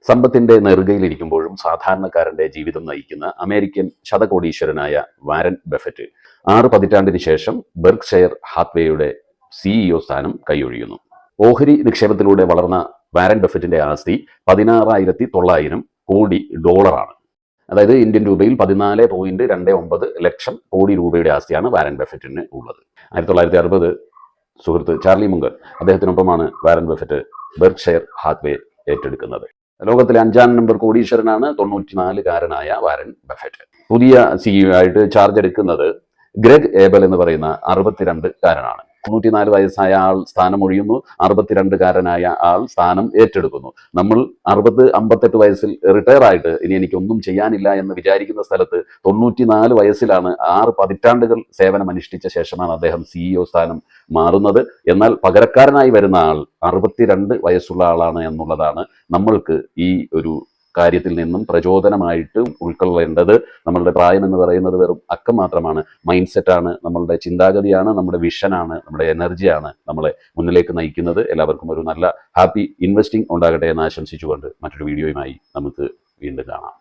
സമ്പത്തിന്റെ നെറുകയിലിരിക്കുമ്പോഴും സാധാരണക്കാരന്റെ ജീവിതം നയിക്കുന്ന അമേരിക്കൻ ശതകോടീശ്വരനായ വാരൻ ബഫറ്റ് 6 പതിറ്റാണ്ടിന് ശേഷം ബെർക്ക്ഷയർ ഹാത്വേയുടെ സിഇഒ സ്ഥാനം കൈയൊഴിയുന്നു. ഓഹരി നിക്ഷേപത്തിലൂടെ വളർന്ന വാരൻ ബഫറ്റിന്റെ ആസ്തി 16,900 കോടി ഡോളറാണ്. അതായത് ഇന്ത്യൻ രൂപയിൽ 14.29 ലക്ഷം കോടി രൂപയുടെ ആസ്തിയാണ് വാരൻ ബഫറ്റിന് ഉള്ളത്. 1960 സുഹൃത്ത് ചാർലി മുങ്കർ അദ്ദേഹത്തിനൊപ്പമാണ് വാരൻ ബഫറ്റ് ബെർക്ക്ഷയർ ഹാത്വേ ഏറ്റെടുക്കുന്നത്. ലോകത്തിലെ 5ാം നമ്പർ കോടീശ്വരനാണ് 94-കാരനായ വാരൻ ബഫറ്റ്. പുതിയ സിഇഒ ആയിട്ട് ചാർജ് എടുക്കുന്നത് ഗ്രെഗ് ഏബൽ എന്ന് പറയുന്ന 62-കാരനാണ്. 94 വയസ്സായ ആൾ സ്ഥാനം ഒഴിയുന്നു, 62-കാരനായ ആൾ സ്ഥാനം ഏറ്റെടുക്കുന്നു. നമ്മൾ 58 വയസ്സിൽ റിട്ടയർ ആയിട്ട് ഇനി എനിക്കൊന്നും ചെയ്യാനില്ല എന്ന് വിചാരിക്കുന്ന സ്ഥലത്ത് 94 വയസ്സിലാണ് 6 പതിറ്റാണ്ടുകൾ സേവനമനുഷ്ഠിച്ച ശേഷമാണ് അദ്ദേഹം സിഇഒ സ്ഥാനം മാറുന്നത്. എന്നാൽ പകരക്കാരനായി വരുന്ന ആൾ 62 വയസ്സുള്ള ആളാണ് എന്നുള്ളതാണ് നമ്മൾക്ക് ഈ ഒരു കാര്യത്തിൽ നിന്നും പ്രചോദനമായിട്ട് ഉൾക്കൊള്ളേണ്ടത്. നമ്മളുടെ പ്രായം എന്ന് പറയുന്നത് വെറും അക്കം മാത്രമാണ്. മൈൻഡ് സെറ്റാണ്, നമ്മളുടെ ചിന്താഗതിയാണ്, നമ്മുടെ വിഷനാണ്, നമ്മുടെ എനർജിയാണ് നമ്മളെ മുന്നിലേക്ക് നയിക്കുന്നത്. എല്ലാവർക്കും ഒരു നല്ല ഹാപ്പി ഇൻവെസ്റ്റിംഗ് ഉണ്ടാകട്ടെ എന്ന് ആശംസിച്ചുകൊണ്ട് മറ്റൊരു വീഡിയോയുമായി നമുക്ക് വീണ്ടും കാണാം.